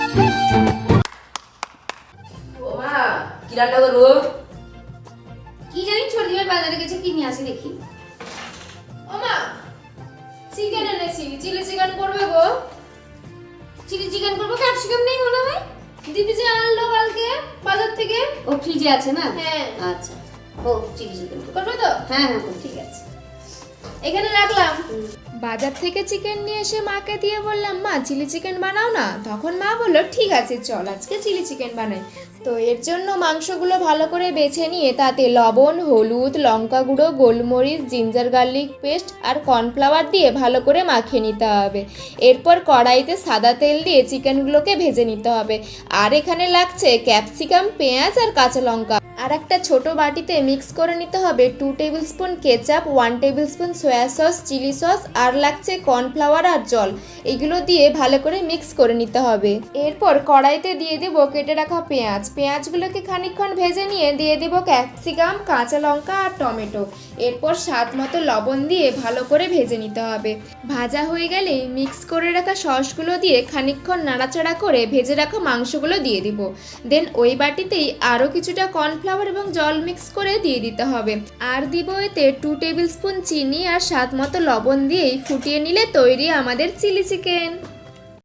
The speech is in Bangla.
ও মা, কি রান্না করবো? কি জানি ছোট ভাই বাজারে গেছে, কি নিয়ে আসে দেখি। ও মা, চিকেন এনেছি, চিলি চিকেন করবে গো? চিলি চিকেন করবো, ক্যাপসিকাম নেই মনে হয়। দিদি যে আনলো কালকে বাজার থেকে। ও ফ্রিজে আছে না? হ্যাঁ। আচ্ছা, ও চিলি চিকেন করবে তো? হ্যাঁ হ্যাঁ ঠিক আছে। এখানে রাখলাম। বাজার থেকে চিকেন নিয়ে এসে মাকে দিয়ে বললাম, মা চিলি চিকেন বানাও না। তখন মা বললো, ঠিক আছে চল আজকে চিলি চিকেন বানাই। তো এর জন্য মাংসগুলো ভালো করে বেছে নিয়ে তাতে লবণ, হলুদ, লঙ্কা গুঁড়ো, গোলমরিচ, জিঞ্জার গার্লিক পেস্ট আর কর্নফ্লাওয়ার দিয়ে ভালো করে মাখিয়ে নিতে হবে। এরপর কড়াইতে সাদা তেল দিয়ে চিকেনগুলোকে ভেজে নিতে হবে। আর এখানে লাগছে ক্যাপসিকাম, পেঁয়াজ আর কাঁচা লঙ্কা। আর একটা ছোট বাটিতে মিক্স করে নিতে হবে 2 tablespoon ketchup, 1 tablespoon soya sauce, chilli sauce আর লাগছে কর্নফ্লাওয়ার আর জল। এগুলো দিয়ে ভালো করে মিক্স করে নিতে হবে। এরপর কড়াইতে দিয়ে দেব কেটে রাখা পেঁয়াজ। পেঁয়াজগুলোকে খানিকক্ষণ ভেজে নিয়ে দিয়ে দেব ক্যাপসিকাম, কাঁচা লঙ্কা আর টমেটো। এরপর স্বাদ মতো লবণ দিয়ে ভালো করে ভেজে নিতে হবে। ভাজা হয়ে গেলেই মিক্স করে রাখা সসগুলো দিয়ে খানিকক্ষণ নাড়াচাড়া করে ভেজে রাখা মাংসগুলো দিয়ে দিব। দেন ওই বাটিতেই আরও কিছুটা কর্নফ্লাওয়ার এবং জল মিক্স করে দিয়ে দিতে হবে। আর দিব এতে 2 টেবিল স্পুন চিনি আর স্বাদ মতো লবণ দিয়েই ফুটিয়ে নিলে তৈরি আমাদের চিলি চিকেন।